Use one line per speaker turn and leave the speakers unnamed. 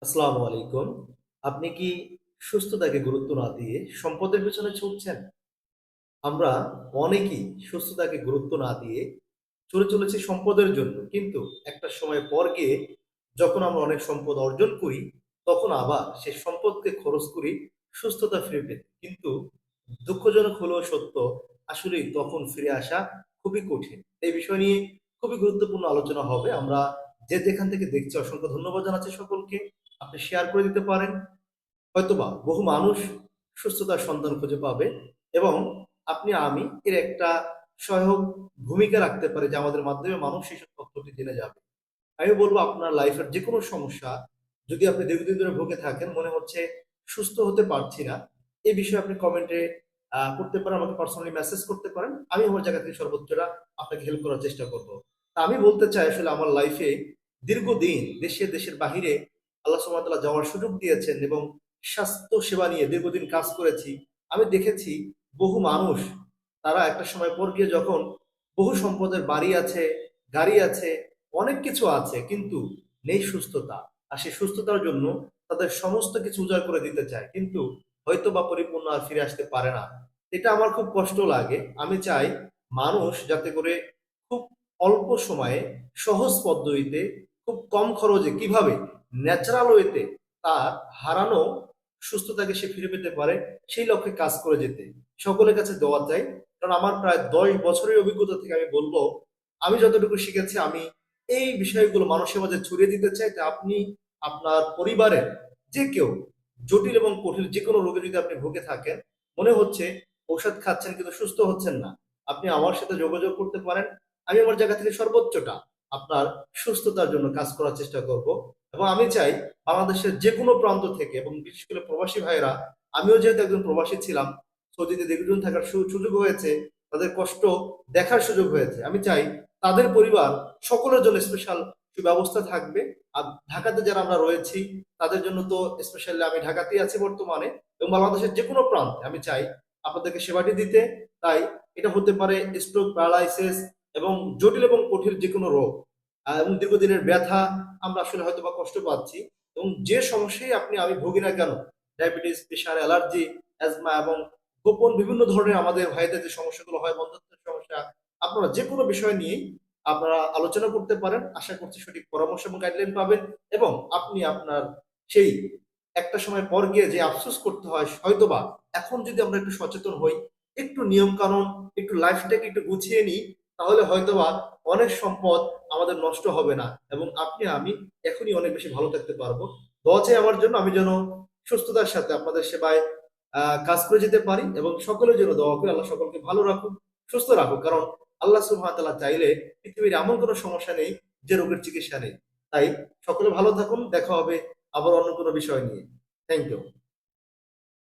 আসসালামু আলাইকুম। আপনি কি সুস্থতাকে গুরুত্ব না দিয়ে সম্পদের পেছনে ছুটছেন? আমরা অনেকেই সুস্থতাকে গুরুত্ব না দিয়ে ছুটে চলেছি সম্পদের জন্য। কিন্তু একটা সময় পর গিয়ে যখন আমরা অনেক সম্পদ অর্জন করি, তখন আবার সেই সম্পদকে খরচ করি সুস্থতা ফিরে পেতে। কিন্তু দুঃখজনক হলেও সত্য, আসলেই তখন ফিরে আসা খুবই কঠিন। এই বিষয় নিয়ে খুবই গুরুত্বপূর্ণ আলোচনা হবে। আমরা যে যেখান থেকে দেখছি অসংখ্য ধন্যবাদ জানাচ্ছি সকলকে। আপনি শেয়ার করে দিতে পারেন। হয়তোবা বহু মানুষ সুস্থতার সন্ধান খুঁজে পাবে এবং আপনি আমি এর একটা সহায়ক ভূমিকা রাখতে পারে যে আমাদের মাধ্যমে মানুষ সেইসব তথ্যটি জেনে যাবে। আমি বলবো আপনার লাইফের যে কোনো সমস্যা যদি আপনি দীর্ঘদিন ধরে ভুগে থাকেন, মনে হচ্ছে সুস্থ হতে পারছি না, এই বিষয়ে আপনি কমেন্টে করতে পারেন, আমাকে পার্সোনালি মেসেজ করতে পারেন। আমি আমার জায়গা থেকে সর্বোচ্চটা আপনাকে হেল্প করার চেষ্টা করব। তা আমি বলতে চাই আসলে আমার লাইফে দীর্ঘদিন দেশের বাহিরে আল্লাহ সুবহানাহু ওয়া তাআলা যাওয়ার সুযোগ দিয়েছেন এবং স্বাস্থ্য সেবা নিয়ে দীর্ঘদিন কাজ করেছি। আমি দেখেছি বহু মানুষ তারা একটা সময় পর গিয়ে যখন বহু সম্পদের বাড়ি আছে, গাড়ি আছে, অনেক কিছু আছে, কিন্তু নেই সুস্থতা। আর সেই সুস্থতার জন্য তাদের সমস্ত কিছু উজাড় করে দিতে চায়, কিন্তু হয়তো বা পরিপূর্ণ আর ফিরে আসতে পারে না। এটা আমার খুব কষ্ট লাগে। আমি চাই মানুষ যাতে করে খুব অল্প সময়ে সহজ পদ্ধতিতে খুব কম খরচে কিভাবে ন্যাচারাল ওয়েতে তার হারানো সুস্থতাকে সে ফিরে পেতে পারে, সেই লক্ষ্যে কাজ করে যেতে সকলের কাছে দোয়া চাই। কারণ আমার প্রায় 10 বছরের অভিজ্ঞতা থেকে আমি বলবো, আমি যতটুকু শিখেছি আমি এই বিষয়গুলো মানুষের মাঝে ছড়িয়ে দিতে চাই যে আপনি আপনার পরিবারের যে কেউ জটিল এবং কঠিন যে কোনো রোগে যদি আপনি ভুগে থাকেন, মনে হচ্ছে ঔষধ খাচ্ছেন কিন্তু সুস্থ হচ্ছেন না, আপনি আমার সাথে যোগাযোগ করতে পারেন। আমি আমার জায়গা থেকে সর্বোচ্চটা আপনার সুস্থতার জন্য কাজ করার চেষ্টা করব। এবং আমি চাই বাংলাদেশের যে কোনো প্রান্ত থেকে এবং বিশেষ করে প্রবাসী ভাইয়েরা, আমিও যেহেতু একজন প্রবাসী ছিলাম, সৌদিতে দীর্ঘদিন থাকার সুযোগ হয়েছে, তাদের কষ্ট দেখার সুযোগ হয়েছে, আমি চাই তাদের পরিবার সকলের জন্য স্পেশাল সুব্যবস্থা থাকবে। আর ঢাকাতে যারা আমরা রয়েছি তাদের জন্য তো স্পেশালি, আমি ঢাকাতেই আছি বর্তমানে এবং বাংলাদেশের যে কোনো প্রান্তে আমি চাই আপনাদেরকে সেবাটি দিতে। তাই এটা হতে পারে স্ট্রোক, প্যারালাইসিস এবং জটিল এবং কঠিন যে কোনো রোগ, এবং দীর্ঘদিনের ব্যথা, আমরা আসলে হয়তো বা কষ্ট পাচ্ছি এবং যে সমস্যায় আমি ভুগি না কেন, ডায়াবেটিস, প্রেশার, অ্যালার্জি, অ্যাজমা এবং গোপন বিভিন্ন ধরনের আমাদের ভাইদের যে সমস্যাগুলো হয়, বন্ধত্বের সমস্যা, আপনারা যে কোনো বিষয় নিয়েই আপনারা আলোচনা করতে পারেন। আশা করছি সঠিক পরামর্শ এবং গাইডলাইন পাবেন এবং আপনি আপনার সেই একটা সময় পর গিয়ে যে আফসোস করতে হয়, হয়তোবা এখন যদি আমরা একটু সচেতন হই, একটু নিয়ম কানুন, একটু লাইফটাকে একটু গুছিয়ে নিই, তাহলে হয়তোবা অনেক সম্পদ আমাদের নষ্ট হবে না এবং আপনি আমি এখনই অনেক বেশি ভালো থাকতে পারবো। দোয়া চাই আমার জন্য, আমি যেন সুস্থতার সাথে আপনাদের সেবায় কাজ করে যেতে পারি এবং সকলের জন্য দোয়া করি আল্লাহ সকলকে ভালো রাখুক, সুস্থ রাখুক। কারণ আল্লাহ সুবহানাহু ওয়া তাআলা চাইলে পৃথিবীর এমন কোনো সমস্যা নেই যে রোগের চিকিৎসা নেই। তাই সকলে ভালো থাকুন, দেখা হবে আবার অন্য কোনো বিষয় নিয়ে। Thank you.